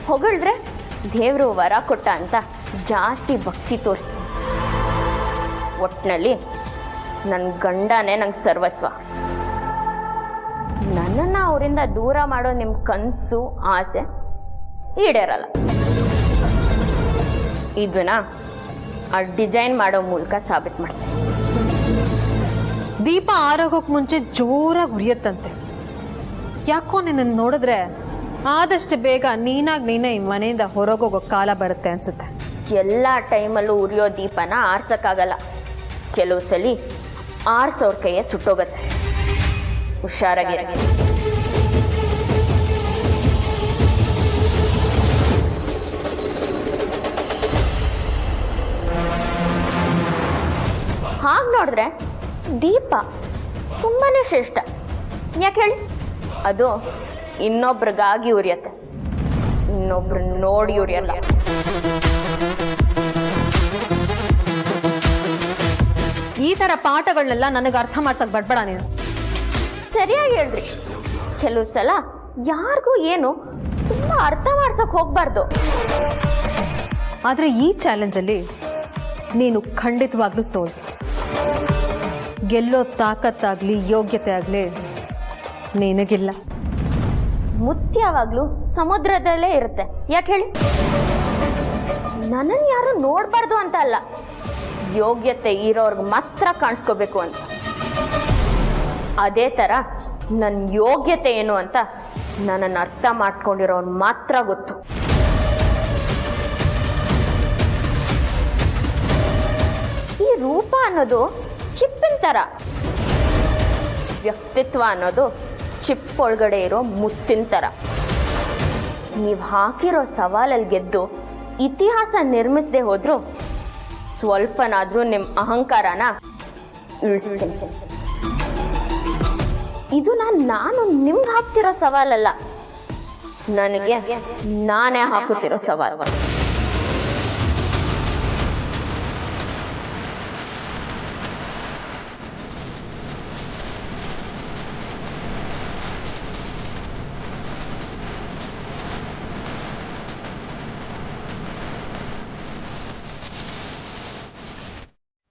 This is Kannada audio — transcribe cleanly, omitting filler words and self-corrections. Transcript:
ಹೊಗಳಿದ್ರೆ ದೇವರು ವರ ಕೊಟ್ಟ ಅಂತ ಜಾಸ್ತಿ ಭಕ್ತಿ ತೋರಿಸ್ತೀನಿ. ಒಟ್ಟಿನಲ್ಲಿ ನನ್ನ ಗಂಡನೇ ನಂಗೆ ಸರ್ವಸ್ವ. ನನ್ನನ್ನು ಅವರಿಂದ ದೂರ ಮಾಡೋ ನಿಮ್ಮ ಕನಸು ಆಸೆ ಈಡೇರಲ್ಲ. ಇದನ್ನ ಆ ಡಿಸೈನ್ ಮಾಡೋ ಮೂಲಕ ಸಾಬೀತು ಮಾಡ್ತೀನಿ. ದೀಪ ಆರೋಗೋಕ್ ಮುಂಚೆ ಜೋರಾಗಿ ಉರಿಯತ್ತಂತೆ. ಯಾಕೋ ನಿನ್ನನ್ನು ನೋಡಿದ್ರೆ ಆದಷ್ಟು ಬೇಗ ನೀನಾಗಿ ನೀನೇ ಈ ಮನೆಯಿಂದ ಹೊರಗೋಗೋ ಕಾಲ ಬರುತ್ತೆ ಅನ್ಸುತ್ತೆ. ಎಲ್ಲ ಟೈಮಲ್ಲೂ ಉರಿಯೋ ದೀಪನ ಆರ್ಸಕ್ಕಾಗಲ್ಲ. ಕೆಲವು ಸಲ ಆರ್ಸೋರ್ ಕೈಯೇ ಸುಟ್ಟೋಗತ್ತೆ. ಹುಷಾರಾಗಿ. ಹಾಗೆ ನೋಡಿದ್ರೆ ದೀಪ ತುಂಬಾನೇ ಶ್ರೇಷ್ಠ. ಯಾಕೆ ಹೇಳಿ? ಅದು ಇನ್ನೊಬ್ರಿಗಾಗಿ ಉರಿಯತ್ತೆ, ಇನ್ನೊಬ್ರು ನೋಡಿ ಉರಿಯಲ್ಲ. ಈ ತರ ಪಾಠಗಳನ್ನೆಲ್ಲ ನನಗೆ ಅರ್ಥ ಮಾಡ್ಸಕ್ ಬಡ್ಬೇಡ ನೀನು. ಸರಿಯಾಗಿ ಹೇಳ್ರಿ. ಕೆಲವು ಸಲ ಯಾರಿಗೂ ಏನು ತುಂಬಾ ಅರ್ಥ ಮಾಡ್ಸಕ್ ಹೋಗ್ಬಾರ್ದು. ಆದ್ರೆ ಈ ಚಾಲೆಂಜ್ ಅಲ್ಲಿ ನೀನು ಖಂಡಿತವಾಗ್ಲೂ ಸೋಲ್. ಗೆಲ್ಲೋ ತಾಕತ್ತಾಗ್ಲಿ ಯೋಗ್ಯತೆ ಆಗ್ಲಿ ನಿನಗಿಲ್ಲ. ಮುತ್ತಿ ಯಾವಾಗ್ಲೂ ಸಮುದ್ರದಲ್ಲೇ ಇರುತ್ತೆ. ಯಾಕೆ ಹೇಳಿ? ನನ್ನನ್ನು ಯಾರು ನೋಡ್ಬಾರ್ದು ಅಂತ ಅಲ್ಲ, ಯೋಗ್ಯತೆ ಇರೋರ್ಗೆ ಮಾತ್ರ ಕಾಣಿಸ್ಕೋಬೇಕು ಅಂತ. ಅದೇ ತರ ನನ್ನ ಯೋಗ್ಯತೆ ಏನು ಅಂತ ನನ್ನನ್ನು ಅರ್ಥ ಮಾಡ್ಕೊಂಡಿರೋನ್ ಮಾತ್ರ ಗೊತ್ತು. ಈ ರೂಪ ಅನ್ನೋದು ಚಿಪ್ಪಿನ ತರ, ವ್ಯಕ್ತಿತ್ವ ಅನ್ನೋದು ಚಿಪ್ ಒಳಗಡೆ ಇರೋ ಮುತ್ತಿನ ತರ. ನೀವು ಹಾಕಿರೋ ಸವಾಲಲ್ಲಿ ಗೆದ್ದು ಇತಿಹಾಸ ನಿರ್ಮಿಸದೆ ಹೋದ್ರು ಸ್ವಲ್ಪನಾದ್ರೂ ನಿಮ್ಮ ಅಹಂಕಾರನ ಇಳಿಸ್ತೀನಿ. ಇದು ನಾನು ನಿಮ್ಗೆ ಹಾಕ್ತಿರೋ ಸವಾಲಲ್ಲ, ನನಗೆ ನಾನೇ ಹಾಕುತ್ತಿರೋ ಸವಾಲು.